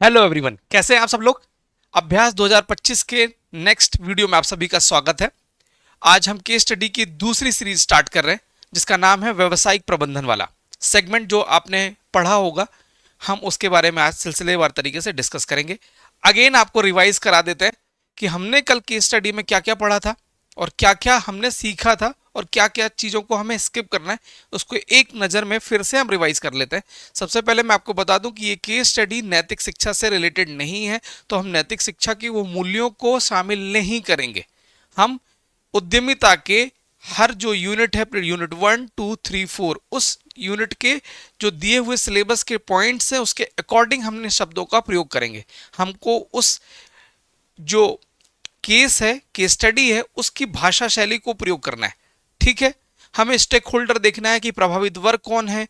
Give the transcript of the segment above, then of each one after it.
Hello everyone, कैसे हैं आप सब लोग। अभ्यास 2025 के नेक्स्ट वीडियो में आप सभी का स्वागत है। आज हम केस स्टडी की दूसरी सीरीज स्टार्ट कर रहे हैं जिसका नाम है व्यवसायिक प्रबंधन वाला सेगमेंट। जो आपने पढ़ा होगा हम उसके बारे में आज सिलसिलेवार तरीके से डिस्कस करेंगे। अगेन आपको रिवाइज करा देते हैं कि हमने कल केस स्टडी में क्या क्या पढ़ा था और क्या क्या हमने सीखा था और क्या क्या चीज़ों को हमें स्किप करना है, उसको एक नज़र में फिर से हम रिवाइज कर लेते हैं। सबसे पहले मैं आपको बता दूं कि ये केस स्टडी नैतिक शिक्षा से रिलेटेड नहीं है, तो हम नैतिक शिक्षा की वो मूल्यों को शामिल नहीं करेंगे। हम उद्यमिता के हर जो यूनिट है, यूनिट 1, 2, 3, 4, उस यूनिट के जो दिए हुए सिलेबस के पॉइंट्स हैं उसके अकॉर्डिंग हमने शब्दों का प्रयोग करेंगे। हमको उस जो केस है, केस स्टडी है, उसकी भाषा शैली को प्रयोग करना है। ठीक है, हमें स्टेक होल्डर देखना है कि प्रभावित वर्ग कौन है,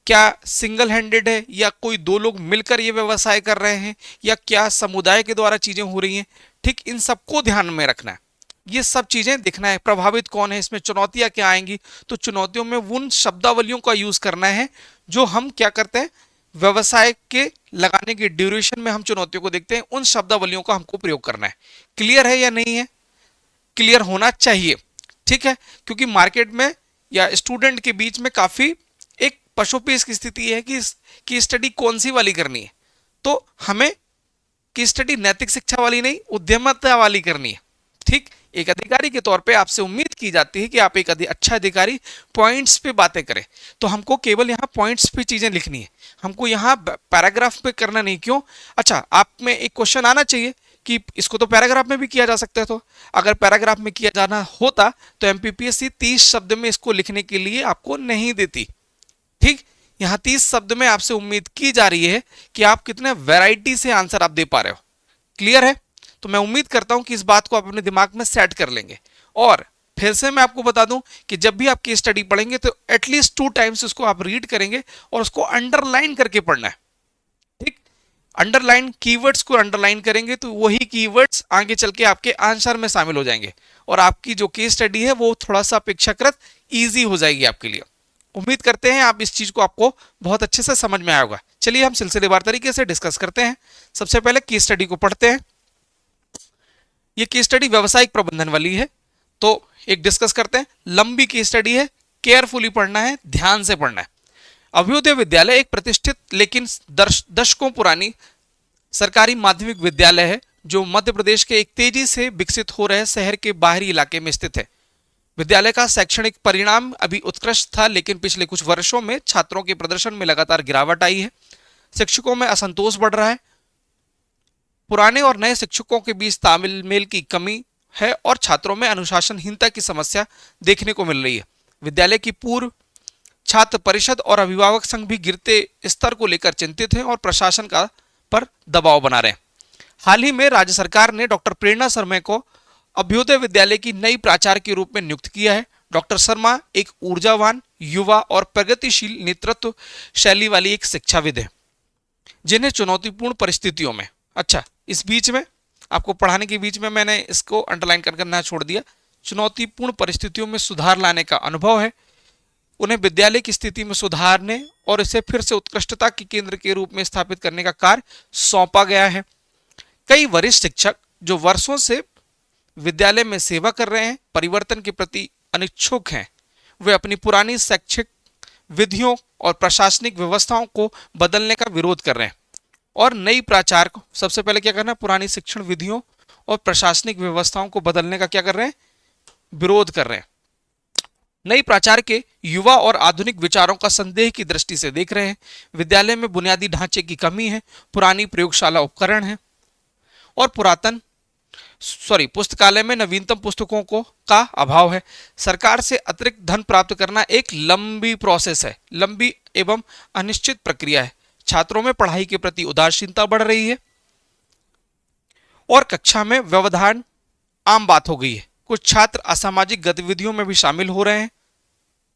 क्या सिंगल हैंडेड है या कोई दो लोग मिलकर ये व्यवसाय कर रहे हैं या क्या समुदाय के द्वारा चीजें हो रही हैं। ठीक, इन सबको ध्यान में रखना है, ये सब चीजें देखना है। प्रभावित कौन है, इसमें चुनौतियां क्या आएंगी, तो चुनौतियों में उन शब्दावलियों का यूज करना है जो हम क्या करते हैं व्यवसाय के लगाने के ड्यूरेशन में हम चुनौतियों को देखते हैं, उन शब्दावलियों का हमको प्रयोग करना है। क्लियर है या नहीं है? क्लियर होना चाहिए। ठीक है, क्योंकि मार्केट में या स्टूडेंट के बीच में काफी एक पशुपेश की स्थिति है कि स्टडी कौन सी वाली करनी है। तो हमें की स्टडी नैतिक शिक्षा वाली नहीं, उद्यमता वाली करनी है। ठीक, एक अधिकारी के तौर पे आपसे उम्मीद की जाती है कि आप एक अच्छा अधिकारी पॉइंट्स पे बातें करें, तो हमको केवल यहाँ पॉइंट्स पे चीजें लिखनी है, हमको यहाँ पैराग्राफ पे करना नहीं। क्यों? अच्छा, आप में एक क्वेश्चन आना चाहिए कि इसको तो पैराग्राफ में भी किया जा सकता है, तो अगर पैराग्राफ में किया जाना होता तो एमपीपीएससी 30 शब्द में इसको लिखने के लिए आपको नहीं देती। ठीक, यहाँ 30 शब्द में आपसे उम्मीद की जा रही है कि आप कितने वैरायटी से आंसर आप दे पा रहे हो। क्लियर है? तो मैं उम्मीद करता हूं कि इस बात को आप अपने दिमाग में सेट कर लेंगे। और फिर से मैं आपको बता दूं कि जब भी आप केस स्टडी पढ़ेंगे तो एटलीस्ट 2 टाइम्स उसको आप रीड करेंगे और उसको अंडरलाइन करके पढ़ना है। ठीक, अंडरलाइन कीवर्ड्स को अंडरलाइन करेंगे तो वही कीवर्ड्स आगे चल के आपके आंसर में शामिल हो जाएंगे और आपकी जो केस स्टडी है वो थोड़ा सा अपेक्षाकृत ईजी हो जाएगी आपके लिए। उम्मीद करते हैं आप इस चीज को आपको बहुत अच्छे से समझ में आया होगा। चलिए हम सिलसिलेवार तरीके से डिस्कस करते हैं। सबसे पहले केस स्टडी को पढ़ते हैं। ये केस स्टडी व्यवसायिक प्रबंधन वाली है, तो एक डिस्कस करते हैं। लंबी केस स्टडी है, केयरफुली पढ़ना है, ध्यान से पढ़ना है। अभ्युदय विद्यालय एक प्रतिष्ठित लेकिन दशकों पुरानी सरकारी माध्यमिक विद्यालय है जो मध्य प्रदेश के एक तेजी से विकसित हो रहे शहर के बाहरी इलाके में स्थित है। विद्यालय का शैक्षणिक परिणाम अभी उत्कृष्ट था, लेकिन पिछले कुछ वर्षों में छात्रों के प्रदर्शन में लगातार गिरावट आई है। शिक्षकों में असंतोष बढ़ रहा है, पुराने और नए शिक्षकों के बीच तालमेल की कमी है और छात्रों में अनुशासनहीनता की समस्या देखने को मिल रही है। विद्यालय की पूर्व छात्र परिषद और अभिभावक संघ भी गिरते स्तर को लेकर चिंतित हैं और प्रशासन का पर दबाव बना रहे हैं। हाल ही में राज्य सरकार ने डॉक्टर प्रेरणा शर्मा को अभ्युदय विद्यालय की नई प्राचार्य के रूप में नियुक्त किया है। डॉक्टर शर्मा एक ऊर्जावान, युवा और प्रगतिशील नेतृत्व शैली वाली एक शिक्षाविद है जिन्हें चुनौतीपूर्ण परिस्थितियों में, अच्छा इस बीच में आपको पढ़ाने के बीच में मैंने इसको अंडरलाइन करना छोड़ दिया, चुनौतीपूर्ण परिस्थितियों में सुधार लाने का अनुभव है। उन्हें विद्यालय की स्थिति में सुधारने और इसे फिर से उत्कृष्टता के केंद्र के रूप में स्थापित करने का कार्य सौंपा गया है। कई वरिष्ठ शिक्षक जो वर्षों से विद्यालय में सेवा कर रहे हैं परिवर्तन के प्रति अनिच्छुक हैं। वे अपनी पुरानी शैक्षिक विधियों और प्रशासनिक व्यवस्थाओं को बदलने का विरोध कर रहे हैं और नई प्राचार्य को सबसे पहले क्या करना है, पुरानी शिक्षण विधियों और प्रशासनिक व्यवस्थाओं को बदलने का क्या कर रहे हैं, विरोध कर रहे हैं। नई प्राचार्य के युवा और आधुनिक विचारों का संदेह की दृष्टि से देख रहे हैं। विद्यालय में बुनियादी ढांचे की कमी है, पुरानी प्रयोगशाला उपकरण है और पुस्तकालय में नवीनतम पुस्तकों को का अभाव है। सरकार से अतिरिक्त धन प्राप्त करना एक लंबी प्रोसेस है, लंबी एवं अनिश्चित प्रक्रिया है। छात्रों में पढ़ाई के प्रति उदासीनता बढ़ रही है और कक्षा में व्यवधान आम बात हो गई है। कुछ छात्र असामाजिक गतिविधियों में भी शामिल हो रहे हैं,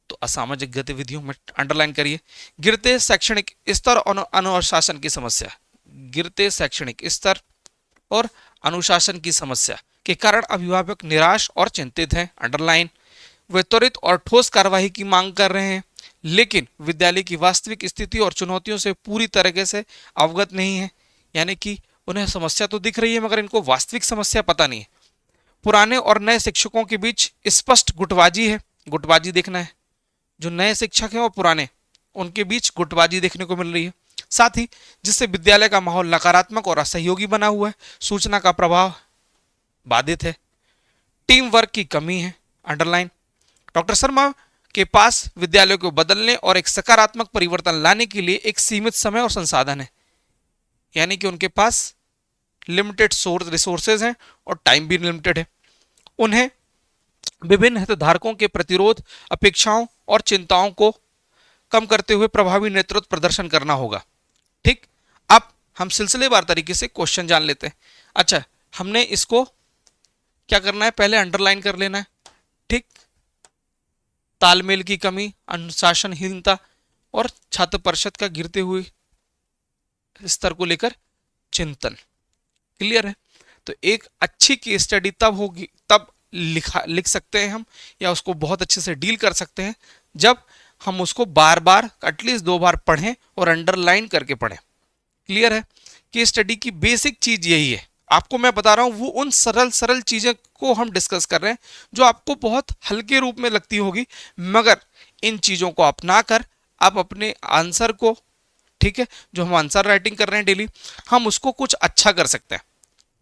तो असामाजिक गतिविधियों में अंडरलाइन करिए। गिरते शैक्षणिक स्तर और अनुशासन की समस्या, गिरते शैक्षणिक स्तर और अनुशासन की समस्या के कारण अभिभावक निराश और चिंतित हैं, अंडरलाइन। वे त्वरित और ठोस कार्यवाही की मांग कर रहे हैं, लेकिन विद्यालय की वास्तविक स्थिति और चुनौतियों से पूरी तरीके से अवगत नहीं है। यानी कि उन्हें समस्या तो दिख रही है मगर इनको वास्तविक समस्या पता नहीं है। पुराने और नए शिक्षकों के बीच स्पष्ट गुटबाजी है, गुटबाजी देखना है। जो नए शिक्षक हैं और पुराने, उनके बीच गुटबाजी देखने को मिल रही है। साथ ही जिससे विद्यालय का माहौल नकारात्मक और असहयोगी बना हुआ है, सूचना का प्रभाव बाधित है, टीम वर्क की कमी है, अंडरलाइन। डॉक्टर शर्मा के पास विद्यालयों को बदलने और एक सकारात्मक परिवर्तन लाने के लिए एक सीमित समय और संसाधन है, यानी कि उनके पास लिमिटेड सोर्स रिसोर्सेज हैं और टाइम भी लिमिटेड है। उन्हें विभिन्न हितधारकों के प्रतिरोध, अपेक्षाओं और चिंताओं को कम करते हुए प्रभावी नेतृत्व प्रदर्शन करना होगा। ठीक, अब हम सिलसिलेवार तरीके से क्वेश्चन जान लेते हैं। अच्छा, हमने इसको क्या करना है, पहले अंडरलाइन कर लेना है। ठीक, तालमेल की कमी, अनुशासनहीनता और छात्र परिषद का गिरते हुए स्तर को लेकर चिंतन। क्लियर है? तो एक अच्छी केस स्टडी तब होगी, तब लिख सकते हैं हम, या उसको बहुत अच्छे से डील कर सकते हैं जब हम उसको बार बार एटलीस्ट 2 बार पढ़ें और अंडरलाइन करके पढ़ें। क्लियर है? केस स्टडी की बेसिक चीज यही है। आपको मैं बता रहा हूं वो उन सरल सरल चीजें को हम डिस्कस कर रहे हैं जो आपको बहुत हल्के रूप में लगती होगी, मगर इन चीजों को अपनाकर आप अपने आंसर को, ठीक है, जो हम आंसर राइटिंग कर रहे हैं डेली, हम उसको कुछ अच्छा कर सकते हैं।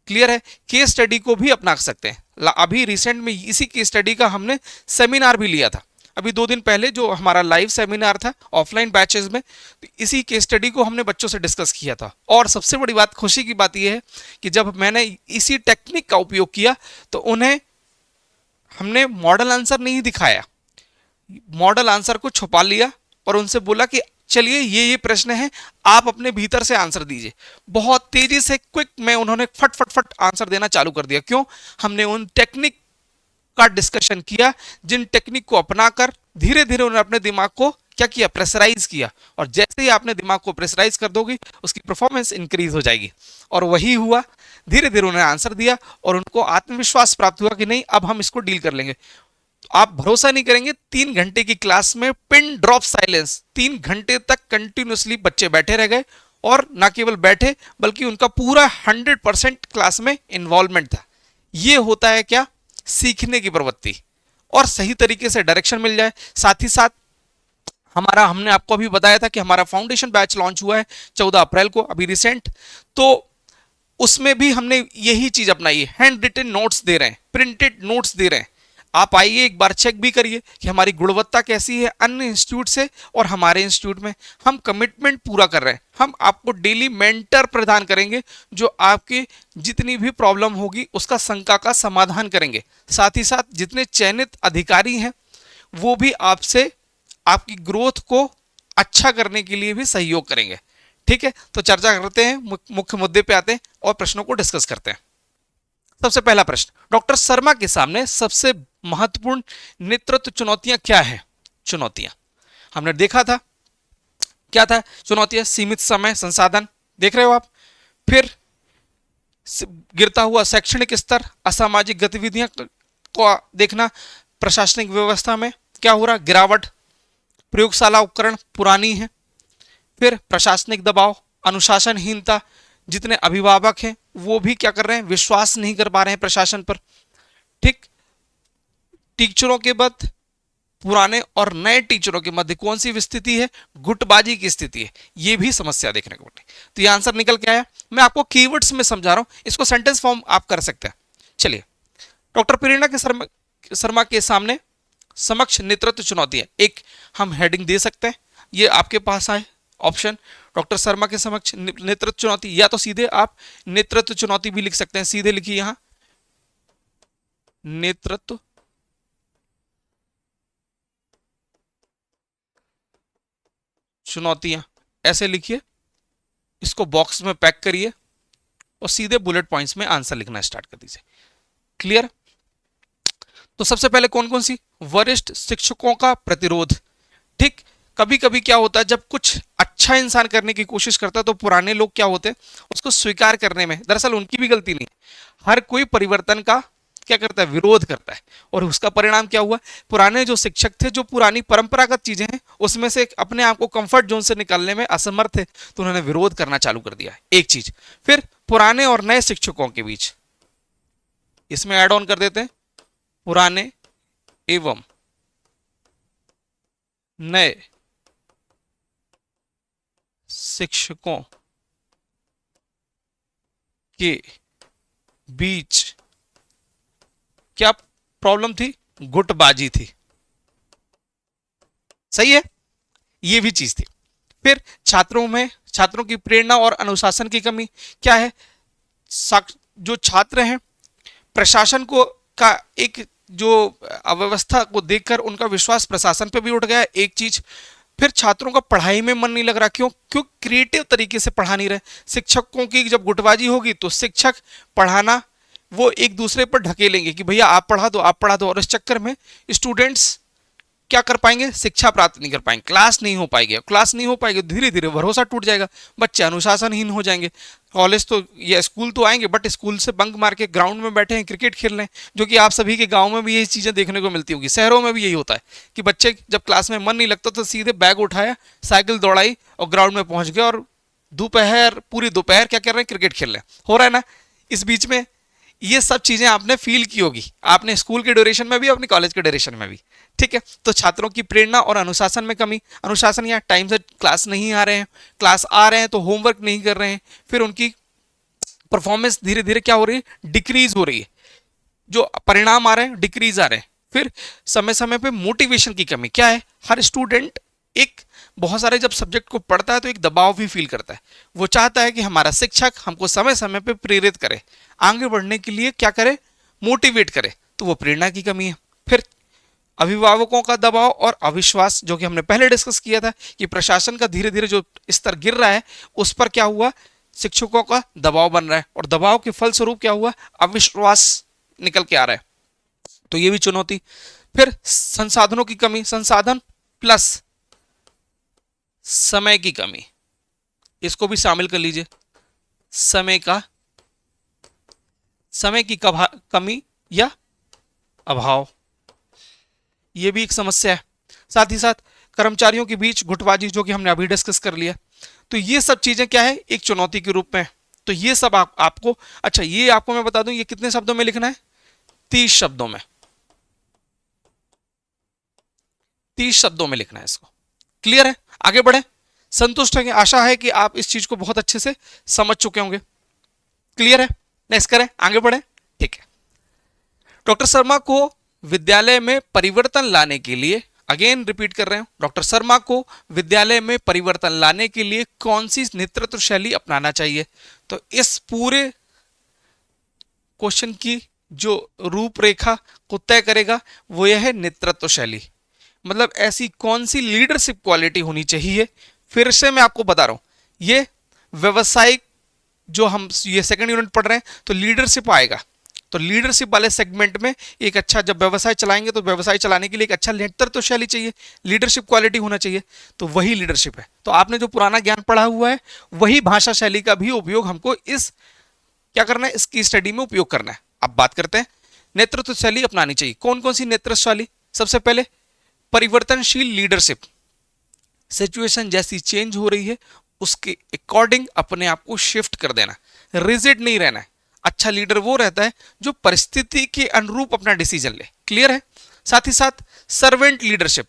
क्लियर है? केस स्टडी को भी अपना सकते हैं। अभी रिसेंट में इसी केस स्टडी का हमने सेमिनार भी लिया था, अभी 2 दिन पहले जो हमारा लाइव सेमिनार था ऑफलाइन बैचेस में, तो इसी केस स्टडी को हमने बच्चों से डिस्कस किया था। और सबसे बड़ी बात, खुशी की बात यह है कि जब मैंने इसी टेक्निक का उपयोग किया तो उन्हें हमने मॉडल आंसर नहीं दिखाया, मॉडल आंसर को छुपा लिया और उनसे बोला कि चलिए ये प्रश्न है, आप अपने भीतर से आंसर दीजिए। बहुत तेजी से क्विक में उन्होंने फट फट फट आंसर देना चालू कर दिया। क्यों? हमने उन टेक्निक का डिस्कशन किया जिन टेक्निक को अपनाकर धीरे धीरे उन्होंने अपने दिमाग को क्या किया, प्रेशराइज किया। और जैसे ही आपने दिमाग को प्रेशराइज कर दोगे उसकी परफॉर्मेंस इंक्रीज हो जाएगी। और वही हुआ, धीरे धीरे उन्होंने आंसर दिया और उनको आत्मविश्वास प्राप्त हुआ कि नहीं, अब हम इसको डील कर लेंगे। आप भरोसा नहीं करेंगे, 3 घंटे की क्लास में पिन ड्रॉप साइलेंस, 3 घंटे तक कंटिन्यूसली बच्चे बैठे रह गए। और ना केवल बैठे बल्कि उनका पूरा 100% क्लास में इन्वॉल्वमेंट था। ये होता है क्या, सीखने की प्रवृत्ति, और सही तरीके से डायरेक्शन मिल जाए। साथ ही साथ हमने आपको अभी बताया था कि हमारा फाउंडेशन बैच लॉन्च हुआ है 14 अप्रैल को, अभी रिसेंट, तो उसमें भी हमने यही चीज अपनाई है। हैंड रिटन नोट्स दे रहे हैं, प्रिंटेड नोट्स दे रहे हैं। आप आइए एक बार चेक भी करिए कि हमारी गुणवत्ता कैसी है अन्य इंस्टीट्यूट से और हमारे इंस्टीट्यूट में। हम कमिटमेंट पूरा कर रहे हैं। हम आपको डेली मेंटर प्रदान करेंगे जो आपकी जितनी भी प्रॉब्लम होगी उसका शंका का समाधान करेंगे। साथ ही साथ जितने चयनित अधिकारी हैं वो भी आपसे आपकी ग्रोथ को अच्छा करने के लिए भी सहयोग करेंगे। ठीक है, तो चर्चा करते हैं, मुख्य मुद्दे पे आते हैं और प्रश्नों को डिस्कस करते हैं। सबसे पहला प्रश्न, डॉक्टर शर्मा के सामने सबसे महत्वपूर्ण नेतृत्व चुनौतियां क्या है? चुनौतियां हमने देखा था, क्या था चुनौतियां? सीमित समय संसाधन, देख रहे हो आप। फिर गिरता हुआ शैक्षणिक स्तर, असामाजिक गतिविधियां को देखना, प्रशासनिक व्यवस्था में क्या हो रहा, गिरावट, प्रयोगशाला उपकरण पुरानी है। फिर प्रशासनिक दबाव, अनुशासनहीनता, जितने अभिभावक हैं वो भी क्या कर रहे हैं, विश्वास नहीं कर पा रहे हैं प्रशासन पर। ठीक, टीचरों के बाद पुराने और नए टीचरों के मध्य कौन सी स्थिति है, गुटबाजी की स्थिति है। ये भी समस्या देखने को मिली। तो ये आंसर निकल के आया। मैं आपको कीवर्ड्स में समझा रहा हूं, इसको सेंटेंस फॉर्म आप कर सकते हैं। चलिए, डॉक्टर प्रेरणा के शर्मा के सामने समक्ष नेतृत्व चुनौती है। एक हम हेडिंग दे सकते हैं, ये आपके पास आए ऑप्शन, डॉक्टर शर्मा के समक्ष नेतृत्व चुनौती, या तो सीधे आप नेतृत्व चुनौती भी लिख सकते हैं। सीधे लिखिए यहां नेतृत्व चुनौतियां, ऐसे लिखिए, इसको बॉक्स में पैक करिए और सीधे बुलेट पॉइंट्स में आंसर लिखना स्टार्ट कर दीजिए। क्लियर? तो सबसे पहले कौन कौन सी, वरिष्ठ शिक्षकों का प्रतिरोध। ठीक, कभी कभी क्या होता है जब कुछ अच्छा इंसान करने की कोशिश करता है तो पुराने लोग क्या होते हैं उसको स्वीकार करने में, दरअसल उनकी भी गलती नहीं, हर कोई परिवर्तन का क्या करता है, विरोध करता है। और उसका परिणाम क्या हुआ, पुराने जो शिक्षक थे, जो पुरानी परंपरागत चीजें हैं उसमें से अपने आप को कंफर्ट जोन से निकालने में असमर्थ थे, तो उन्होंने विरोध करना चालू कर दिया, एक चीज। फिर पुराने और नए शिक्षकों के बीच, इसमें ऐड ऑन कर देते हैं, पुराने एवं नए शिक्षकों के बीच क्या प्रॉब्लम थी, गुटबाजी थी। सही है, ये भी चीज थी। फिर छात्रों की प्रेरणा और अनुशासन की कमी क्या है, जो छात्र हैं, प्रशासन को का एक जो अव्यवस्था को देखकर उनका विश्वास प्रशासन पे भी उठ गया है, एक चीज। फिर छात्रों का पढ़ाई में मन नहीं लग रहा, क्यों क्रिएटिव तरीके से पढ़ा नहीं रहे। शिक्षकों की जब गुटबाजी होगी तो शिक्षक पढ़ाना वो एक दूसरे पर ढकेलेंगे कि भैया आप पढ़ा दो, आप पढ़ा दो, और इस चक्कर में स्टूडेंट्स क्या कर पाएंगे, शिक्षा प्राप्त नहीं कर पाएंगे, क्लास नहीं हो पाएगी, धीरे धीरे भरोसा टूट जाएगा, बच्चे अनुशासनहीन हो जाएंगे। कॉलेज तो या स्कूल तो आएंगे, बट स्कूल से बंक मार के ग्राउंड में बैठे हैं, क्रिकेट खेल रहे हैं, जो कि आप सभी के गांव में भी यही चीजें देखने को मिलती होगी, शहरों में भी यही होता है कि बच्चे जब क्लास में मन नहीं लगता तो सीधे बैग उठाया, साइकिल दौड़ाई और ग्राउंड में पहुंच गए, और पूरी दोपहर क्या कर रहे हैं, क्रिकेट खेल रहे हैं। हो रहा है ना। इस बीच में ये सब चीजें आपने फील की होगी, आपने स्कूल के ड्यूरेशन में भी, अपने कॉलेज के ड्यूरेशन में भी। ठीक है, तो छात्रों की प्रेरणा और अनुशासन में कमी, अनुशासन या टाइम से क्लास नहीं आ रहे हैं, क्लास आ रहे हैं तो होमवर्क नहीं कर रहे हैं, फिर उनकी परफॉर्मेंस धीरे धीरे क्या हो रही है, डिक्रीज हो रही है, जो परिणाम आ रहे हैं डिक्रीज आ रहे हैं। फिर समय समय पे मोटिवेशन की कमी क्या है, हर स्टूडेंट एक बहुत सारे जब सब्जेक्ट को पढ़ता है तो एक दबाव भी फील करता है, वो चाहता है कि हमारा शिक्षक हमको समय समय पे प्रेरित करे, आगे बढ़ने के लिए क्या करे, मोटिवेट करे, तो वो प्रेरणा की कमी है। फिर अभिभावकों का दबाव और अविश्वास, जो कि हमने पहले डिस्कस किया था कि प्रशासन का धीरे धीरे जो स्तर गिर रहा है, उस पर क्या हुआ, शिक्षकों का दबाव बन रहा है, और दबाव के फलस्वरूप क्या हुआ, अविश्वास निकल के आ रहा है, तो ये भी चुनौती। फिर संसाधनों की कमी, संसाधन प्लस समय की कमी, इसको भी शामिल कर लीजिए, समय की कमी या अभाव, यह भी एक समस्या है। साथ ही साथ कर्मचारियों के बीच गुटबाजी, जो कि हमने अभी डिस्कस कर लिया, तो ये सब चीजें क्या है, एक चुनौती के रूप में। तो ये सब आपको, अच्छा ये आपको मैं बता दूं, ये कितने शब्दों में लिखना है, 30 शब्दों में, 30 शब्दों में लिखना है इसको। क्लियर है, आगे बढ़े, संतुष्ट हैं, आशा है कि आप इस चीज को बहुत अच्छे से समझ चुके होंगे। क्लियर है, नेक्स्ट करें, आगे बढ़े। ठीक है, डॉक्टर शर्मा को विद्यालय में परिवर्तन लाने के लिए, अगेन रिपीट कर रहे हैं, डॉक्टर शर्मा को विद्यालय में परिवर्तन लाने के लिए कौन सी नेतृत्व शैली अपनाना चाहिए। तो इस पूरे क्वेश्चन की जो रूपरेखा को तय करेगा वो यह है नेतृत्व शैली, मतलब ऐसी कौन सी लीडरशिप क्वालिटी होनी चाहिए। फिर से मैं आपको बता रहा हूं, ये व्यवसायिक, जो हम ये सेकंड यूनिट पढ़ रहे हैं, तो लीडरशिप आएगा, तो लीडरशिप वाले सेगमेंट में एक अच्छा, जब व्यवसाय चलाएंगे तो व्यवसाय चलाने के लिए एक अच्छा नेतृत्व शैली चाहिए, लीडरशिप क्वालिटी होना चाहिए, तो वही लीडरशिप है। तो आपने जो पुराना ज्ञान पढ़ा हुआ है, वही भाषा शैली का भी उपयोग हमको इस क्या करना है, इसकी स्टडी में उपयोग करना है। अब बात करते हैं, नेतृत्व शैली अपनानी चाहिए, कौन कौन सी नेतृत्व शैली। सबसे पहले परिवर्तनशील लीडरशिप, सिचुएशन जैसी चेंज हो रही है उसके अकॉर्डिंग अपने आप को शिफ्ट कर देना, रिजिड नहीं रहना है। अच्छा लीडर वो रहता है जो परिस्थिति के अनुरूप अपना डिसीजन ले। क्लियर है। साथ ही साथ सर्वेंट लीडरशिप,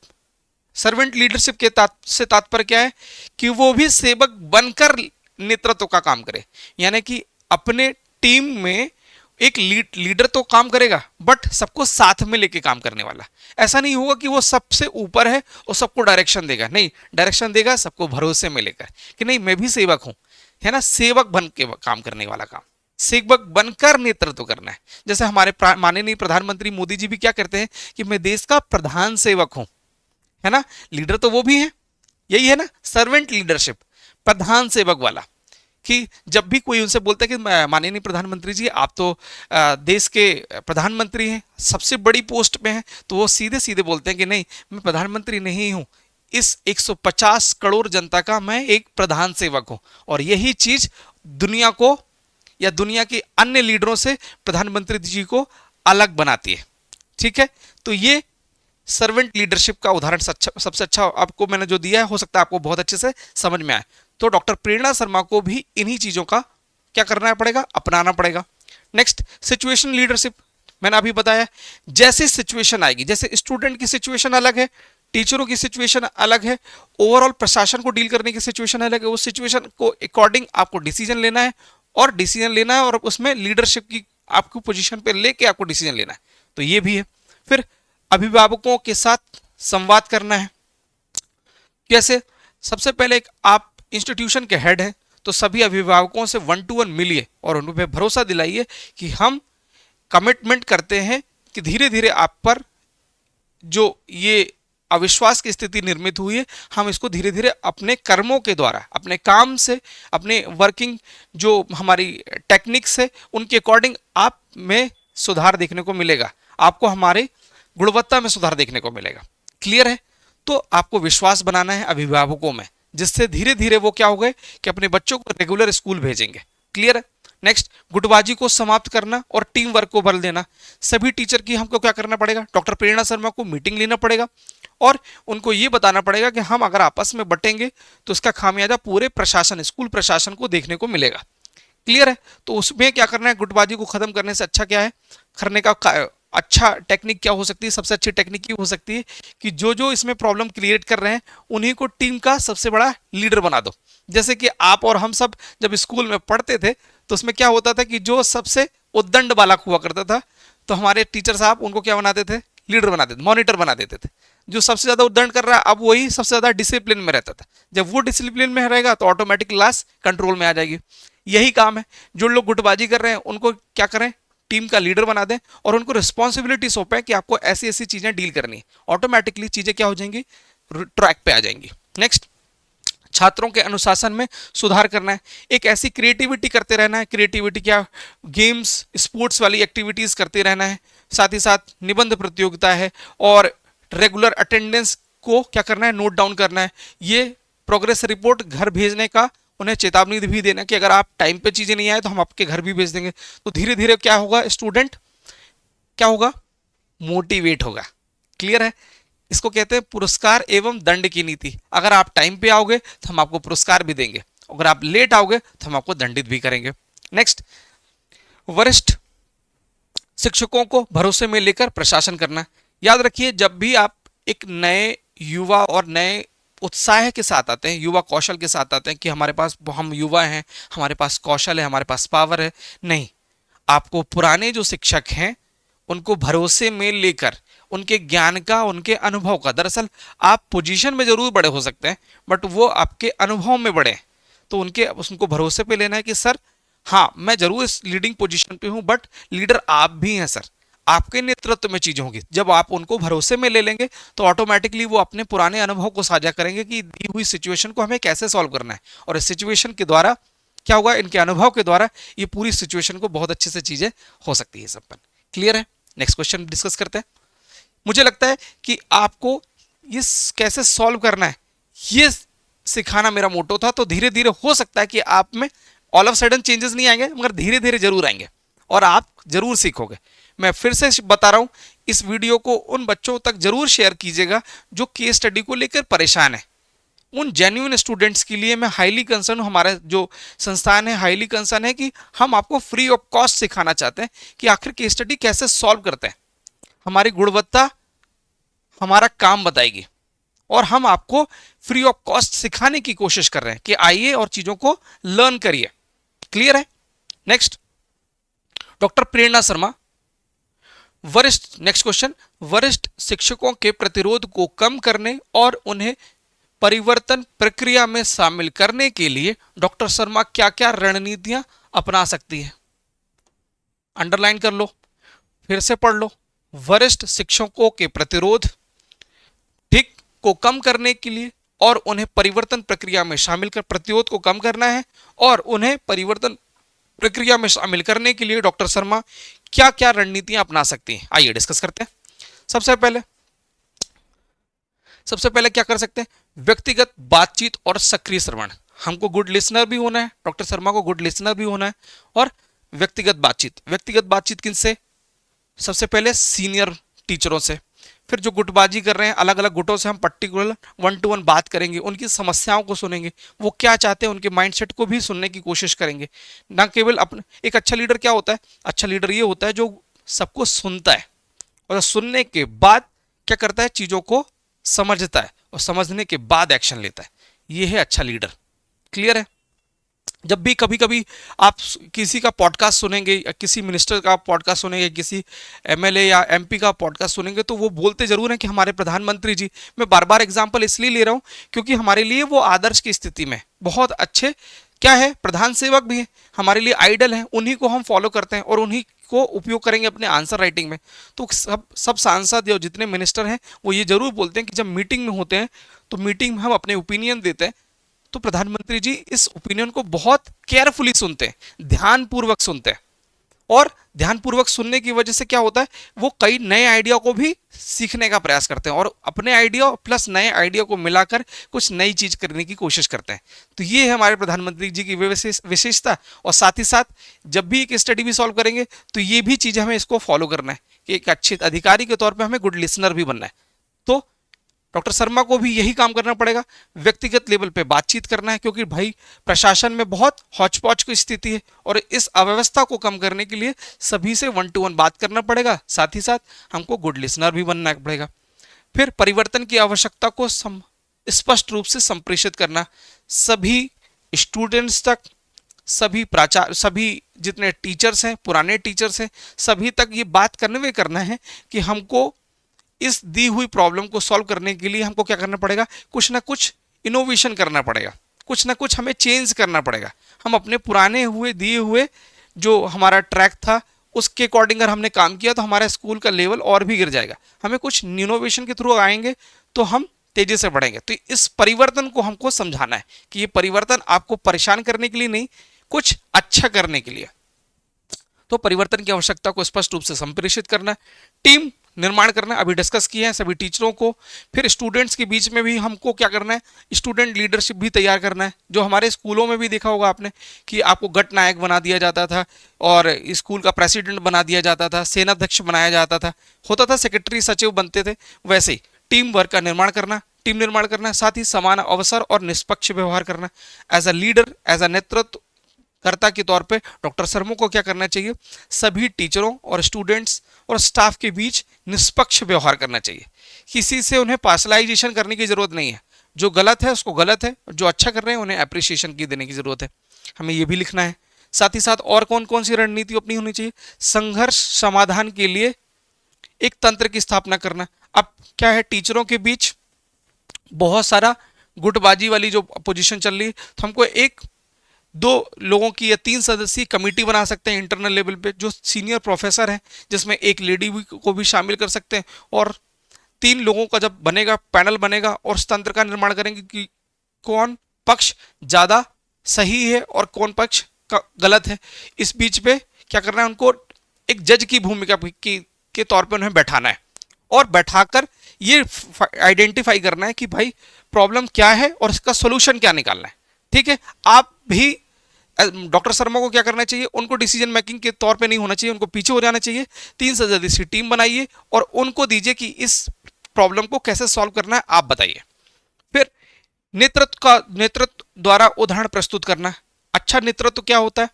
सर्वेंट लीडरशिप के से तात्पर्य क्या है कि वो भी सेवक बनकर नेतृत्व का काम करे, यानी कि अपने टीम में एक लीडर तो काम करेगा, बट सबको साथ में लेके काम करने वाला। ऐसा नहीं होगा कि वो सबसे ऊपर है और सबको डायरेक्शन देगा, नहीं, डायरेक्शन देगा सबको भरोसे में लेकर कि नहीं मैं भी सेवक हूं, है ना, सेवक बन के काम करने वाला काम, सेवक बनकर नेतृत्व करना है। जैसे हमारे माननीय प्रधानमंत्री मोदी जी भी क्या करते हैं कि मैं देश का प्रधान सेवक हूं, है ना, लीडर तो वो भी है, यही है ना सर्वेंट लीडरशिप, प्रधान सेवक वाला, कि जब भी कोई उनसे बोलता है कि माननीय प्रधानमंत्री जी आप तो देश के प्रधानमंत्री हैं, सबसे बड़ी पोस्ट पे हैं, तो वो सीधे सीधे बोलते हैं कि नहीं मैं प्रधानमंत्री नहीं हूं, इस 150 करोड़ जनता का मैं एक प्रधान सेवक हूं। और यही चीज दुनिया को या दुनिया के अन्य लीडरों से प्रधानमंत्री जी को अलग बनाती है। ठीक है, तो ये सर्वेंट लीडरशिप का उदाहरण सबसे अच्छा आपको मैंने जो दिया है, हो सकता है आपको बहुत अच्छे से समझ में आए। तो डॉक्टर प्रेरणा शर्मा को भी इन्हीं चीजों का क्या करना पड़ेगा, अपनाना पड़ेगा। नेक्स्ट, सिचुएशन लीडरशिप, मैंने अभी बताया, जैसे सिचुएशन आएगी, जैसे स्टूडेंट की सिचुएशन अलग है, टीचरों की सिचुएशन अलग है, ओवरऑल प्रशासन को डील करने की सिचुएशन अलग है, उस सिचुएशन को अकॉर्डिंग आपको डिसीजन लेना है, और डिसीजन लेना है और उसमें लीडरशिप की आपको पोजीशन पे लेके आपको डिसीजन लेना है। तो ये भी है। फिर अभिभावकों के साथ संवाद करना है। कैसे? सबसे पहले एक आप इंस्टीट्यूशन के हेड हैं, तो सभी अभिभावकों से 1 to 1 मिलिए और उन पर भरोसा दिलाइए कि हम कमिटमेंट करते हैं कि धीरे धीरे आप पर जो ये अविश्वास की स्थिति निर्मित हुई है, हम इसको धीरे धीरे अपने कर्मों के द्वारा, अपने काम से, अपने वर्किंग जो हमारी टेक्निक्स है उनके अकॉर्डिंग आप में सुधार देखने को मिलेगा, आपको हमारे गुणवत्ता में सुधार देखने को मिलेगा। क्लियर है? तो आपको विश्वास बनाना है अभिभावकों में, जिससे धीरे धीरे वो क्या हो गए कि अपने बच्चों को रेगुलर स्कूल भेजेंगे। क्लियर है? नेक्स्ट, गुटबाजी को समाप्त करना और टीम वर्क को बल देना। सभी टीचर की हमको क्या करना पड़ेगा, डॉक्टर प्रेरणा शर्मा को मीटिंग लेना पड़ेगा और उनको ये बताना पड़ेगा कि हम अगर आपस में बटेंगे तो इसका खामियाजा पूरे प्रशासन, स्कूल प्रशासन को देखने को मिलेगा। क्लियर है? तो उसमें क्या करना है, गुटबाजी को खत्म करने से अच्छा क्या है करने का अच्छा टेक्निक क्या हो सकती है, सबसे अच्छी टेक्निक ये हो सकती है कि जो जो इसमें प्रॉब्लम क्रिएट कर रहे हैं उन्हीं को टीम का सबसे बड़ा लीडर बना दो। जैसे कि आप और हम सब जब स्कूल में पढ़ते थे तो उसमें क्या होता था कि जो सबसे उद्दंड बालक हुआ करता था तो हमारे टीचर साहब उनको क्या बनाते थे, लीडर बनाते थे, मॉनिटर बना देते थे। जो सबसे ज्यादा उद्दंड कर रहा है अब वही सबसे ज्यादा डिसिप्लिन में रहता था। जब वो डिसिप्लिन में रहेगा तो ऑटोमेटिक क्लास कंट्रोल में आ जाएगी। यही काम है, जो लोग गुटबाजी कर रहे हैं उनको क्या करें, टीम का लीडर बना दें और उनको रिस्पॉन्सिबिलिटी सौंपें कि आपको ऐसी ऐसी चीजें डील करनी है। ऑटोमेटिकली चीजें क्या हो जाएंगी, ट्रैक पे आ जाएंगी। नेक्स्ट, छात्रों के अनुशासन में सुधार करना है। एक ऐसी क्रिएटिविटी करते रहना है, क्रिएटिविटी क्या, गेम्स स्पोर्ट्स वाली एक्टिविटीज करते रहना है। साथ ही साथ निबंध प्रतियोगिता है और रेगुलर अटेंडेंस को क्या करना है, नोट डाउन करना है। ये प्रोग्रेस रिपोर्ट घर भेजने का उन्हें चेतावनी भी देना कि अगर आप टाइम पे चीजें नहीं आए तो हम आपके घर भी भेज देंगे। तो धीरे धीरे क्या होगा, स्टूडेंट क्या होगा, मोटिवेट होगा। क्लियर है? इसको कहते हैं पुरस्कार एवं दंड की नीति। अगर आप टाइम पे आओगे तो हम आपको पुरस्कार भी देंगे, अगर आप लेट आओगे तो हम आपको दंडित भी करेंगे। नेक्स्ट, वरिष्ठ शिक्षकों को भरोसे में लेकर प्रशासन करना। याद रखिए, जब भी आप एक नए युवा और नए उत्साह के साथ आते हैं, युवा कौशल के साथ आते हैं कि हमारे पास, हम युवा हैं, हमारे पास कौशल है, हमारे पास पावर है, नहीं, आपको पुराने जो शिक्षक हैं उनको भरोसे में लेकर उनके ज्ञान का, उनके अनुभव का, दरअसल आप पोजीशन में जरूर बड़े हो सकते हैं बट वो आपके अनुभव में बड़े हैं, तो उनको भरोसे पे लेना है कि सर हाँ मैं जरूर इस लीडिंग पोजीशन पे हूं बट लीडर आप भी हैं सर, आपके नेतृत्व में चीजें होंगी। जब आप उनको भरोसे में ले लेंगे तो ऑटोमेटिकली वो अपने पुराने अनुभव को साझा करेंगे कि दी हुई सिचुएशन को हमें कैसे सॉल्व करना है, और इस सिचुएशन के द्वारा क्या होगा, इनके अनुभव के द्वारा ये पूरी सिचुएशन को बहुत अच्छे से चीजें हो सकती है संपन्न। क्लियर है? नेक्स्ट क्वेश्चन डिस्कस करते हैं। मुझे लगता है कि आपको ये कैसे सॉल्व करना है ये सिखाना मेरा मोटो था, तो धीरे धीरे हो सकता है कि आप में ऑल ऑफ सडन चेंजेस नहीं आएंगे मगर धीरे धीरे जरूर आएंगे और आप जरूर सीखोगे। मैं फिर से बता रहा हूं, इस वीडियो को उन बच्चों तक जरूर शेयर कीजिएगा जो केस स्टडी को लेकर परेशान है। उन जेन्युइन स्टूडेंट्स के लिए मैं हाईली कंसर्न हूं, हमारा जो संस्थान है हाईली कंसर्न है कि हम आपको फ्री ऑफ कॉस्ट सिखाना चाहते हैं कि आखिर केस स्टडी कैसे सॉल्व करते हैं। हमारी गुणवत्ता हमारा काम बताएगी और हम आपको फ्री ऑफ कॉस्ट सिखाने की कोशिश कर रहे हैं कि आइए और चीजों को लर्न करिए। क्लियर है? नेक्स्ट, डॉक्टर प्रेरणा शर्मा नेक्स्ट क्वेश्चन, वरिष्ठ शिक्षकों के प्रतिरोध को कम करने और उन्हें परिवर्तन प्रक्रिया में शामिल करने के लिए डॉक्टर शर्मा क्या क्या रणनीतियां अपना सकती है। अंडरलाइन कर लो, फिर से पढ़ लो। वरिष्ठ शिक्षकों के प्रतिरोध ठीक को कम करने के लिए और उन्हें परिवर्तन प्रक्रिया में शामिल कर, प्रतिरोध को कम करना है और उन्हें परिवर्तन प्रक्रिया में शामिल करने के लिए डॉक्टर शर्मा क्या क्या रणनीतियां अपना सकती हैं। आइए डिस्कस करते हैं। सबसे पहले क्या कर सकते हैं, व्यक्तिगत बातचीत और सक्रिय श्रवण। हमको गुड लिसनर भी होना है, डॉक्टर शर्मा को गुड लिसनर भी होना है और व्यक्तिगत बातचीत किनसे, सबसे पहले सीनियर टीचरों से, फिर जो गुटबाजी कर रहे हैं अलग अलग गुटों से हम पर्टिकुलर 1-to-1 बात करेंगे, उनकी समस्याओं को सुनेंगे, वो क्या चाहते हैं उनके माइंडसेट को भी सुनने की कोशिश करेंगे। ना केवल अपने, एक अच्छा लीडर क्या होता है, अच्छा लीडर ये होता है जो सबको सुनता है और सुनने के बाद क्या करता है, चीजों को समझता है और समझने के बाद एक्शन लेता है। ये है अच्छा लीडर। क्लियर है? जब भी कभी कभी आप किसी का पॉडकास्ट सुनेंगे या किसी मिनिस्टर का पॉडकास्ट सुनेंगे, किसी एमएलए या एमपी का पॉडकास्ट सुनेंगे, तो वो बोलते जरूर हैं कि हमारे प्रधानमंत्री जी, मैं बार बार एग्जांपल इसलिए ले रहा हूं क्योंकि हमारे लिए वो आदर्श की स्थिति में बहुत अच्छे क्या है, प्रधान सेवक भी है, हमारे लिए आइडल है, उन्हीं को हम फॉलो करते हैं और उन्हीं को उपयोग करेंगे अपने आंसर राइटिंग में। तो सब सांसद या जितने मिनिस्टर हैं वो ये जरूर बोलते हैं कि जब मीटिंग में होते हैं तो मीटिंग में हम अपने ओपिनियन देते हैं, तो प्रधानमंत्री जी इस ओपिनियन को बहुत केयरफुली सुनते हैं, ध्यानपूर्वक सुनते हैं। और ध्यानपूर्वक सुनने की वजह से क्या होता है, वो कई नए आइडिया को भी सीखने का प्रयास करते हैं और अपने आइडिया प्लस नए आइडिया को मिलाकर कुछ नई चीज करने की कोशिश करते हैं। तो ये है हमारे प्रधानमंत्री जी की विशेषता। और साथ ही साथ जब भी एक स्टडी भी सॉल्व करेंगे तो ये भी चीज हमें इसको फॉलो करना है कि एक अच्छे अधिकारी के तौर पर हमें गुड लिसनर भी बनना है। तो डॉक्टर शर्मा को भी यही काम करना पड़ेगा, व्यक्तिगत लेवल पे बातचीत करना है, क्योंकि भाई प्रशासन में बहुत हौच-पौच की स्थिति है और इस अव्यवस्था को कम करने के लिए सभी से 1-to-1 बात करना पड़ेगा। साथ ही साथ हमको गुड लिसनर भी बनना पड़ेगा। फिर परिवर्तन की आवश्यकता को स्पष्ट रूप से संप्रेषित करना, सभी स्टूडेंट्स तक, सभी प्राचार्य, सभी जितने टीचर्स हैं, पुराने टीचर्स हैं, सभी तक ये बात कन्वे करना है कि हमको इस दी हुई प्रॉब्लम को सॉल्व करने के लिए हमको क्या करना पड़ेगा, कुछ ना कुछ इनोवेशन करना पड़ेगा, कुछ ना कुछ हमें चेंज करना पड़ेगा। हम अपने पुराने हुए दिए हुए जो हमारा ट्रैक था उसके अकॉर्डिंग अगर हमने काम किया तो हमारा स्कूल का लेवल और भी गिर जाएगा। हमें कुछ इनोवेशन के थ्रू आएंगे तो हम तेजी से बढ़ेंगे। तो इस परिवर्तन को हमको समझाना है कि ये परिवर्तन आपको परेशान करने के लिए नहीं, कुछ अच्छा करने के लिए। तो परिवर्तन की आवश्यकता को स्पष्ट रूप से संप्रेषित करना, टीम निर्माण करना, अभी डिस्कस किए हैं सभी टीचरों को। फिर स्टूडेंट्स के बीच में भी हमको क्या करना है, स्टूडेंट लीडरशिप भी तैयार करना है। जो हमारे स्कूलों में भी देखा होगा आपने कि आपको गट नायक बना दिया जाता था और स्कूल का प्रेसिडेंट बना दिया जाता था, सेनाध्यक्ष बनाया जाता था, होता था सेक्रेटरी सचिव बनते थे। वैसे ही टीम वर्क का निर्माण करना, टीम निर्माण करना, साथ ही समान अवसर और निष्पक्ष व्यवहार करना। As a leader, as a नेतृत्व कर्ता के तौर पे डॉक्टर शर्मा को क्या करना चाहिए, सभी टीचरों और स्टूडेंट्स और स्टाफ के बीच निष्पक्ष व्यवहार करना चाहिए। किसी से उन्हें पार्शलाइजेशन करने की जरूरत नहीं है, जो गलत है उसको गलत है, जो अच्छा कर रहे हैं उन्हें अप्रिसिएशन की देने की जरूरत है। हमें ये भी लिखना है। साथ ही साथ और कौन कौन सी रणनीति अपनी होनी चाहिए, संघर्ष समाधान के लिए एक तंत्र की स्थापना करना। अब क्या है, टीचरों के बीच बहुत सारा गुटबाजी वाली जो पोजीशन चल रही है, तो हमको एक 2 लोगों की या 3 सदस्यीय कमेटी बना सकते हैं इंटरनल लेवल पे, जो सीनियर प्रोफेसर हैं, जिसमें एक लेडी को भी शामिल कर सकते हैं। और 3 लोगों का जब बनेगा, पैनल बनेगा और उस तंत्र का निर्माण करेंगे कि कौन पक्ष ज्यादा सही है और कौन पक्ष गलत है। इस बीच पे क्या करना है, उनको एक जज की भूमिका के तौर पर उन्हें बैठाना है और बैठाकर ये आइडेंटिफाई करना है कि भाई प्रॉब्लम क्या है और इसका सोल्यूशन क्या निकालना है। ठीक है, आप भी डॉक्टर शर्मा को क्या करना चाहिए, उनको डिसीजन मेकिंग के तौर पे नहीं होना चाहिए, उनको पीछे हो जाना चाहिए। 3 सदस्यीय टीम बनाइए और उनको दीजिए कि इस प्रॉब्लम को कैसे सॉल्व करना है, आप बताइए। फिर नेतृत्व द्वारा उदाहरण प्रस्तुत करना। अच्छा नेतृत्व क्या होता है,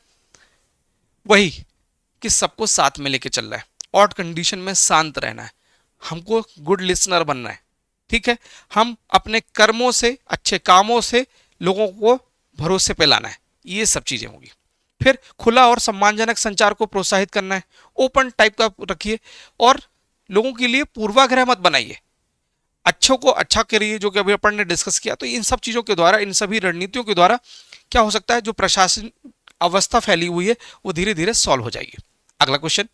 वही कि सबको साथ में लेके चलना है, ऑड कंडीशन में शांत रहना है, हमको गुड लिसनर बनना है। ठीक है, हम अपने कर्मों से, अच्छे कामों से लोगों को भरोसे पे लाना है, ये सब चीजें होंगी। फिर खुला और सम्मानजनक संचार को प्रोत्साहित करना है, ओपन टाइप का रखिए और लोगों के लिए पूर्वाग्रह मत बनाइए, अच्छों को अच्छा करिए, जो कि अभी अपन ने डिस्कस किया। तो इन सब चीजों के द्वारा, इन सभी रणनीतियों के द्वारा क्या हो सकता है, जो प्रशासन अवस्था फैली हुई है वो धीरे धीरे सॉल्व हो जाएगी। अगला क्वेश्चन,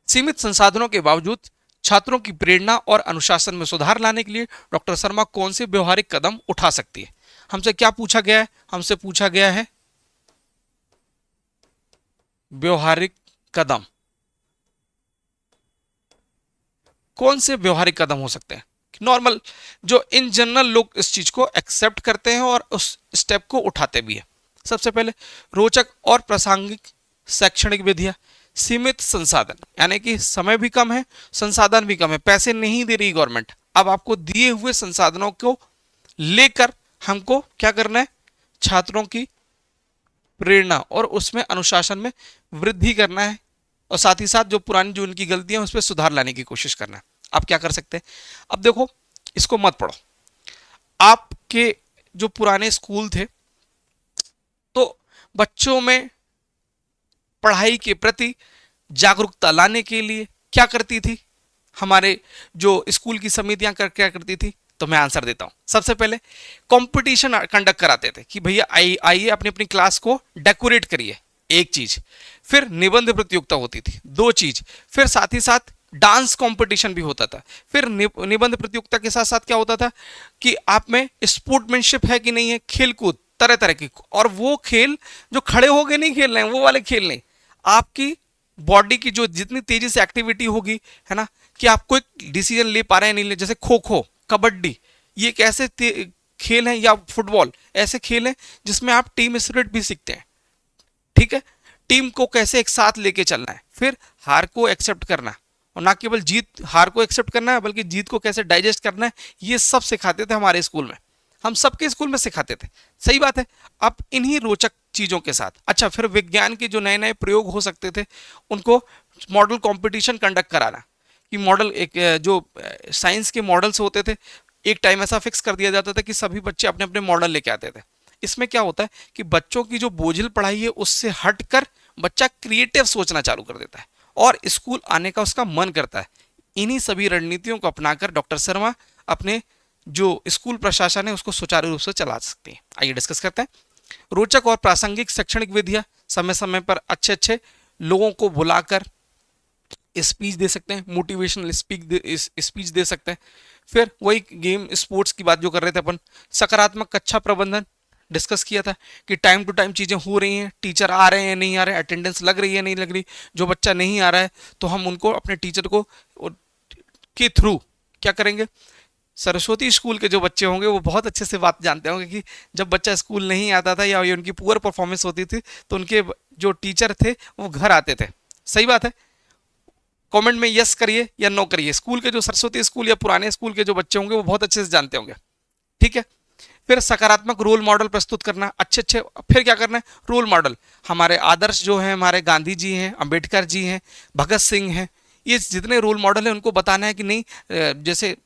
सीमित संसाधनों के बावजूद छात्रों की प्रेरणा और अनुशासन में सुधार लाने के लिए डॉक्टर शर्मा कौन से व्यवहारिक कदम उठा सकती है। हमसे क्या पूछा गया है, हमसे पूछा गया है व्यवहारिक कदम। कौन से व्यवहारिक कदम हो सकते हैं, नॉर्मल जो इन जनरल लोग इस चीज को एक्सेप्ट करते हैं और उस स्टेप को उठाते भी है। सबसे पहले रोचक और प्रासंगिक शैक्षणिक विधियां, सीमित संसाधन, यानी कि समय भी कम है, संसाधन भी कम है, पैसे नहीं दे रही गवर्नमेंट। अब आपको दिए हुए संसाधनों को लेकर हमको क्या करना है, छात्रों की प्रेरणा और उसमें अनुशासन में वृद्धि करना है, और साथ ही साथ जो पुरानी जो उनकी गलतियां हैं उस पर सुधार लाने की कोशिश करना है। आप क्या कर सकते हैं, अब देखो इसको मत पढ़ो, आपके जो पुराने स्कूल थे तो बच्चों में पढ़ाई के प्रति जागरूकता लाने के लिए क्या करती थी हमारे जो स्कूल की समितियां क्या करती थी, तो मैं आंसर देता हूं। सबसे पहले कंपटीशन कंडक्ट कराते थे कि भैया आइए अपनी अपनी क्लास को डेकोरेट करिए, एक चीज। फिर निबंध प्रतियोगिता होती थी, दो चीज। फिर साथ ही साथ डांस कंपटीशन भी होता था। फिर निबंध प्रतियोगिता के साथ साथ क्या होता था कि आप में स्पोर्टमैनशिप है कि नहीं है, खेल कूद तरह तरह की, और वो खेल जो खड़े होके नहीं खेल रहे हैं, वो वाले खेल नहीं, आपकी बॉडी की जो जितनी तेजी से एक्टिविटी होगी, है ना, कि आप कोई डिसीजन ले पा रहे हैं नहीं ले, जैसे खो खो, कबड्डी, ये एक ऐसे खेल हैं, या फुटबॉल, ऐसे खेल हैं जिसमें आप टीम स्पिरिट भी सीखते हैं। ठीक है, टीम को कैसे एक साथ लेके चलना है, फिर हार को एक्सेप्ट करना, और ना केवल जीत हार को एक्सेप्ट करना है बल्कि जीत को कैसे डाइजेस्ट करना है, ये सब सिखाते थे हमारे स्कूल में, हम सबके स्कूल में सिखाते थे। सही बात है। अब इन्हीं रोचक चीजों के साथ अच्छा फिर विज्ञान के जो नए नए प्रयोग हो सकते थे उनको मॉडल कंपटीशन कंडक्ट कराना, कि मॉडल एक जो साइंस के मॉडल्स होते थे, एक टाइम ऐसा फिक्स कर दिया जाता था कि सभी बच्चे अपने अपने मॉडल लेके आते थे। इसमें क्या होता है कि बच्चों की जो बोझिल पढ़ाई है उससे हटकर बच्चा क्रिएटिव सोचना चालू कर देता है और स्कूल आने का उसका मन करता है। इन्हीं सभी रणनीतियों को अपनाकर डॉक्टर शर्मा अपने जो स्कूल प्रशासन है उसको सुचारू रूप से चला सकते हैं। आइए डिस्कस करते हैं। रोचक और प्रासंगिक शैक्षणिक विधियां, समय समय पर अच्छे अच्छे लोगों को बुलाकर स्पीच दे सकते हैं, मोटिवेशनल स्पीच दे सकते हैं। फिर वही गेम स्पोर्ट्स की बात जो कर रहे थे अपन, सकारात्मक कक्षा प्रबंधन डिस्कस किया था कि टाइम टू टाइम चीज़ें हो रही हैं, टीचर आ रहे हैं नहीं आ रहे, अटेंडेंस लग रही है नहीं लग रही, जो बच्चा नहीं आ रहा है तो हम उनको अपने टीचर को के थ्रू क्या करेंगे, सरस्वती स्कूल के जो बच्चे होंगे वो बहुत अच्छे से बात जानते होंगे कि जब बच्चा स्कूल नहीं आता था या उनकी पुअर परफॉर्मेंस होती थी तो उनके जो टीचर थे वो घर आते थे। सही बात है। कमेंट में यस करिए या नो करिए, स्कूल के जो सरस्वती स्कूल या पुराने स्कूल के जो बच्चे होंगे वो बहुत अच्छे से जानते होंगे। ठीक है। फिर सकारात्मक रोल मॉडल प्रस्तुत करना, अच्छे अच्छे। फिर क्या करना है, रोल मॉडल हमारे आदर्श जो है, हमारे गांधी जी हैं, अंबेडकर जी हैं, भगत सिंह हैं, ये जितने रोल मॉडल हैं उनको बताना है कि नहीं, जैसे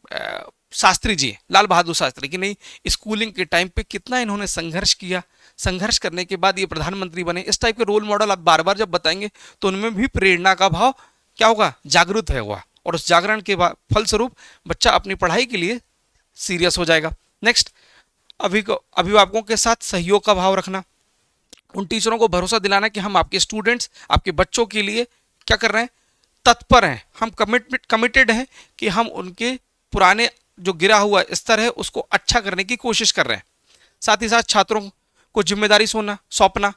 शास्त्री जी, लाल बहादुर शास्त्री, कि नहीं स्कूलिंग के टाइम पे कितना इन्होंने संघर्ष किया, संघर्ष करने के बाद ये प्रधानमंत्री बने। इस टाइप के रोल मॉडल आप बार बार जब बताएंगे तो उनमें भी प्रेरणा का भाव क्या होगा, जागृत होगा, और उस जागरण के फलस्वरूप बच्चा अपनी पढ़ाई के लिए सीरियस हो जाएगा। नेक्स्ट, अभिभावकों के साथ सहयोग का भाव रखना, उन टीचरों को भरोसा दिलाना कि हम आपके स्टूडेंट्स, आपके बच्चों के लिए क्या कर रहे हैं, तत्पर हैं, हम कमिटेड हैं कि हम उनके पुराने जो गिरा हुआ स्तर है उसको अच्छा करने की कोशिश कर रहे हैं। साथ ही साथ छात्रों को जिम्मेदारी सौंपना,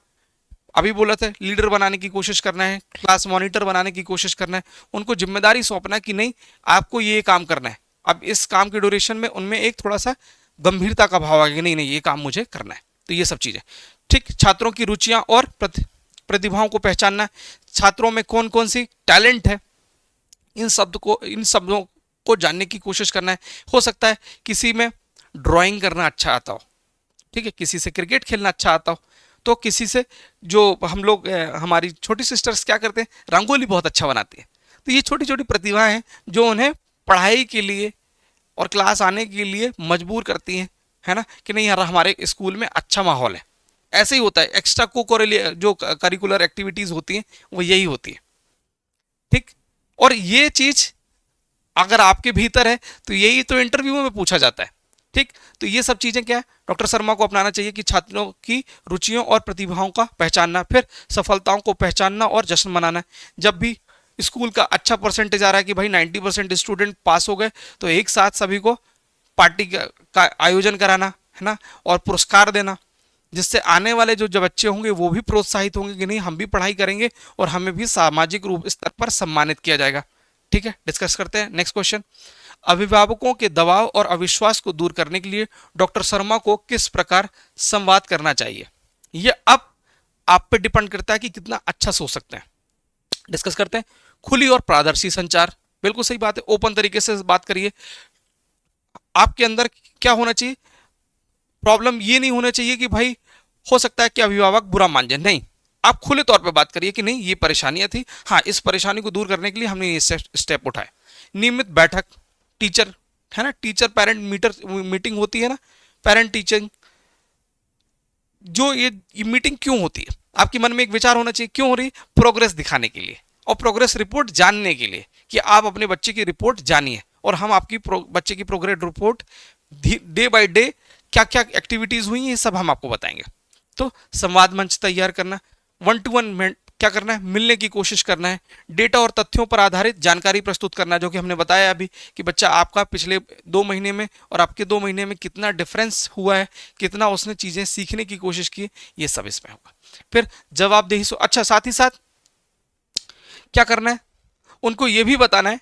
अभी बोला था लीडर बनाने की कोशिश करना है, क्लास मॉनिटर बनाने की कोशिश करना है, उनको जिम्मेदारी सौंपना कि नहीं आपको ये काम करना है। अब इस काम के ड्यूरेशन में उनमें एक थोड़ा सा गंभीरता का भाव आ गया कि नहीं नहीं ये काम मुझे करना है। तो ये सब चीज़ें ठीक। छात्रों की रुचियां और प्रतिभाओं को पहचानना, छात्रों में कौन कौन सी टैलेंट है, इन शब्दों को जानने की कोशिश करना है। हो सकता है किसी में ड्राइंग करना अच्छा आता हो, ठीक है, किसी से क्रिकेट खेलना अच्छा आता हो, तो किसी से जो हम लोग हमारी छोटी सिस्टर्स क्या करते हैं, रंगोली बहुत अच्छा बनाती है। तो ये छोटी छोटी प्रतिभाएं हैं जो उन्हें पढ़ाई के लिए और क्लास आने के लिए मजबूर करती हैं, है ना, कि नहीं यार हमारे स्कूल में अच्छा माहौल है। ऐसे ही होता है, एक्स्ट्रा जो करिकुलर एक्टिविटीज़ होती हैं वो यही होती है। ठीक। और ये चीज़ अगर आपके भीतर है तो यही तो इंटरव्यू में पूछा जाता है। ठीक। तो ये सब चीज़ें क्या है, डॉक्टर शर्मा को अपनाना चाहिए कि छात्रों की रुचियों और प्रतिभाओं का पहचानना, फिर सफलताओं को पहचानना और जश्न मनाना। जब भी स्कूल का अच्छा परसेंटेज आ रहा है कि भाई 90% स्टूडेंट पास हो गए, तो एक साथ सभी को पार्टी का आयोजन कराना, है ना, और पुरस्कार देना, जिससे आने वाले जो बच्चे होंगे वो भी प्रोत्साहित होंगे कि नहीं हम भी पढ़ाई करेंगे और हमें भी सामाजिक रूप स्तर पर सम्मानित किया जाएगा। ठीक है, डिस्कस करते हैं नेक्स्ट क्वेश्चन। अभिभावकों के दबाव और अविश्वास को दूर करने के लिए डॉक्टर शर्मा को किस प्रकार संवाद करना चाहिए, यह अब आप पे डिपेंड करता है कि कितना अच्छा सोच सकते हैं। डिस्कस करते हैं। खुली और पारदर्शी संचार, बिल्कुल सही बात है, ओपन तरीके से बात करिए। आपके अंदर क्या होना चाहिए, प्रॉब्लम ये नहीं होना चाहिए कि भाई हो सकता है कि अभिभावक बुरा मान जाए, नहीं, आप खुले तौर पे बात करिए कि नहीं ये परेशानियां थी, हाँ इस परेशानी को दूर करने के लिए हमने ये स्टेप उठाए। नियमित बैठक, टीचर है ना, टीचर पेरेंट मीटिंग होती है ना, पेरेंट टीचर, जो ये मीटिंग क्यों होती है, आपके मन में एक विचार होना चाहिए, क्यों हो रही है, प्रोग्रेस दिखाने के लिए और प्रोग्रेस रिपोर्ट जानने के लिए, कि आप अपने बच्चे की रिपोर्ट जानिए और हम आपकी बच्चे की progress report day by day क्या क्या एक्टिविटीज हुई ये सब हम आपको बताएंगे। तो संवाद मंच तैयार करना, 1-to-1 क्या करना है, मिलने की कोशिश करना है, डेटा और तथ्यों पर आधारित जानकारी प्रस्तुत करना, जो कि हमने बताया अभी कि बच्चा आपका पिछले 2 महीने में और आपके 2 महीने में कितना डिफरेंस हुआ है, कितना उसने चीजें सीखने की कोशिश की, ये सब इसमें होगा। फिर जवाबदेही, अच्छा साथ ही साथ क्या करना है, उनको ये भी बताना है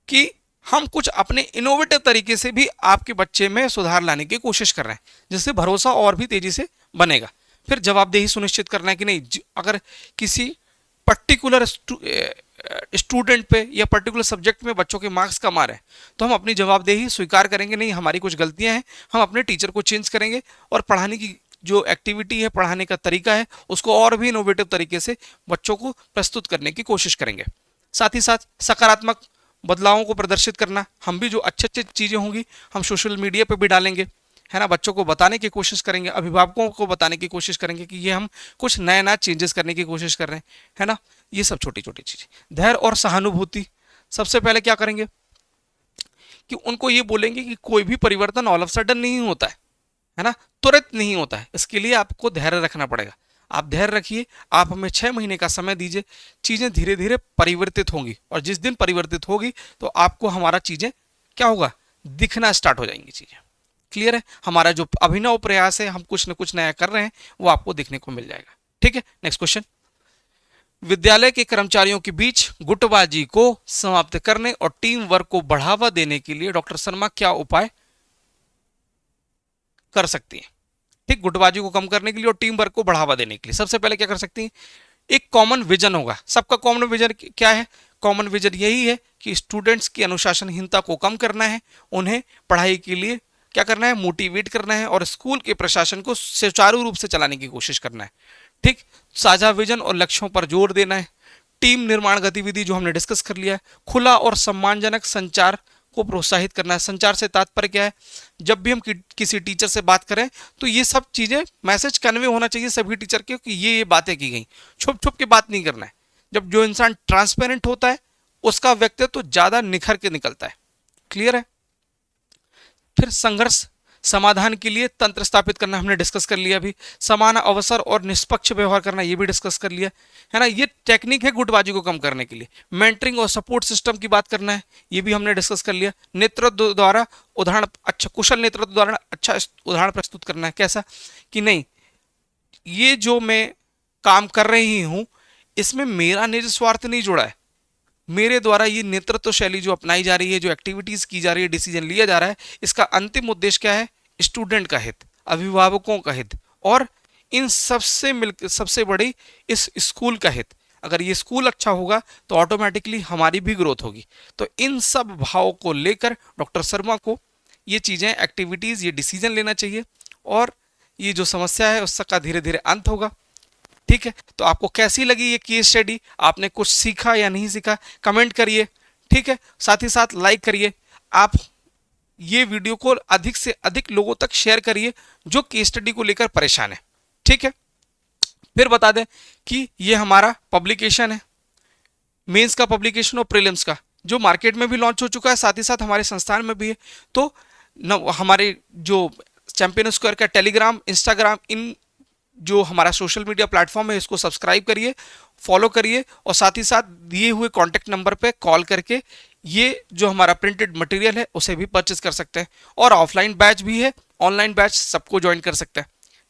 कि हम कुछ अपने इनोवेटिव तरीके से भी आपके बच्चे में सुधार लाने की कोशिश कर रहे हैं, जिससे भरोसा और भी तेजी से बनेगा। फिर जवाबदेही सुनिश्चित करना है कि नहीं, अगर किसी पर्टिकुलर स्टूडेंट पे या पर्टिकुलर सब्जेक्ट में बच्चों के मार्क्स कम आ रहे हैं, तो हम अपनी जवाबदेही स्वीकार करेंगे, नहीं हमारी कुछ गलतियां हैं, हम अपने टीचर को चेंज करेंगे और पढ़ाने की जो एक्टिविटी है, पढ़ाने का तरीका है, उसको और भी इनोवेटिव तरीके से बच्चों को प्रस्तुत करने की कोशिश करेंगे। साथ ही साथ सकारात्मक बदलावों को प्रदर्शित करना, हम भी जो अच्छी अच्छी चीज़ें होंगी हम सोशल मीडिया पे भी डालेंगे, है ना, बच्चों को बताने की कोशिश करेंगे, अभिभावकों को बताने की कोशिश करेंगे कि ये हम कुछ नया नया चेंजेस करने की कोशिश कर रहे हैं, है ना, ये सब छोटी छोटी चीज़ें। धैर्य और सहानुभूति, सबसे पहले क्या करेंगे कि उनको ये बोलेंगे कि कोई भी परिवर्तन ऑल ऑफ सडन नहीं होता है ना, तुरंत नहीं होता है, इसके लिए आपको धैर्य रखना पड़ेगा। आप धैर्य रखिए, आप हमें 6 महीने का समय दीजिए, चीज़ें धीरे धीरे परिवर्तित होंगी और जिस दिन परिवर्तित होगी तो आपको हमारा चीज़ें क्या होगा, दिखना स्टार्ट हो जाएंगी चीज़ें। क्लियर है, हमारा जो अभिनव प्रयास है, हम कुछ न कुछ नया कर रहे हैं, वो आपको देखने को मिल जाएगा। ठीक है, नेक्स्ट क्वेश्चन। विद्यालय के कर्मचारियों के बीच गुटबाजी को समाप्त करने और टीम वर्क को बढ़ावा देने के लिए डॉक्टर शर्मा क्या उपाय कर सकती हैं। ठीक, गुटबाजी को कम करने के लिए और टीम वर्क को बढ़ावा देने के लिए सबसे पहले क्या कर सकती हैं, एक कॉमन विजन होगा, सबका कॉमन विजन क्या है, कॉमन विजन यही है कि स्टूडेंट्स की अनुशासनहीनता को कम करना है, उन्हें पढ़ाई के लिए क्या करना है, मोटिवेट करना है और स्कूल के प्रशासन को सुचारू रूप से चलाने की कोशिश करना है। ठीक, साझा विजन और लक्ष्यों पर जोर देना है। टीम निर्माण गतिविधि जो हमने डिस्कस कर लिया है, खुला और सम्मानजनक संचार को प्रोत्साहित करना है। संचार से तात्पर्य क्या है, जब भी हम किसी टीचर से बात करें तो ये सब चीजें मैसेज कन्वे होना चाहिए सभी टीचर के कि ये बातें की गई, छुप छुप के बात नहीं करना है। जब जो इंसान ट्रांसपेरेंट होता है उसका व्यक्तित्व तो ज्यादा निखर के निकलता है। क्लियर है। फिर संघर्ष समाधान के लिए तंत्र स्थापित करना हमने डिस्कस कर लिया अभी। समान अवसर और निष्पक्ष व्यवहार करना ये भी डिस्कस कर लिया है ना, ये टेक्निक है गुटबाजी को कम करने के लिए। मेंटरिंग और सपोर्ट सिस्टम की बात करना है, ये भी हमने डिस्कस कर लिया। नेतृत्व द्वारा उदाहरण, अच्छा कुशल नेतृत्व द्वारा अच्छा उदाहरण प्रस्तुत करना है। कैसा कि नहीं, ये जो मैं काम कर रही हूं इसमें मेरा निज स्वार्थ नहीं जुड़ा है, मेरे द्वारा ये नेतृत्व शैली जो अपनाई जा रही है, जो एक्टिविटीज की जा रही है, डिसीजन लिया जा रहा है, इसका अंतिम उद्देश्य क्या है, स्टूडेंट का हित, अभिभावकों का हित और इन सबसे मिलकर सबसे बड़ी इस स्कूल का हित। अगर ये स्कूल अच्छा होगा तो ऑटोमेटिकली हमारी भी ग्रोथ होगी। तो इन सब भावों को लेकर डॉक्टर शर्मा को ये चीजें, एक्टिविटीज, ये डिसीजन लेना चाहिए और ये जो समस्या है उसका धीरे धीरे अंत होगा। ठीक है, तो आपको कैसी लगी ये केस स्टडी, आपने कुछ सीखा या नहीं सीखा, कमेंट करिए। ठीक है, साथ ही साथ लाइक करिए। आप ये वीडियो को अधिक से अधिक लोगों तक शेयर करिए जो केस स्टडी को लेकर परेशान है। ठीक है, फिर बता दें कि ये हमारा पब्लिकेशन है, मेंस का पब्लिकेशन और प्रीलिम्स का, जो मार्केट में भी लॉन्च हो चुका है, साथ ही साथ हमारे संस्थान में भी है। तो हमारे जो चैंपियन स्क्वायर का टेलीग्राम, इंस्टाग्राम, इन जो हमारा सोशल मीडिया प्लेटफॉर्म है इसको सब्सक्राइब करिए, फॉलो करिए और साथ ही साथ दिए हुए कॉन्टैक्ट नंबर पे कॉल करके ये जो हमारा प्रिंटेड मटेरियल है उसे भी परचेज कर सकते हैं। और ऑफलाइन बैच भी है, ऑनलाइन बैच सबको ज्वाइन कर सकते हैं।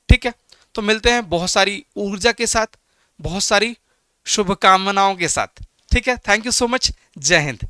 ठीक है, तो मिलते हैं बहुत सारी ऊर्जा के साथ, बहुत सारी शुभकामनाओं के साथ। ठीक है, थैंक यू सो मच, जय हिंद।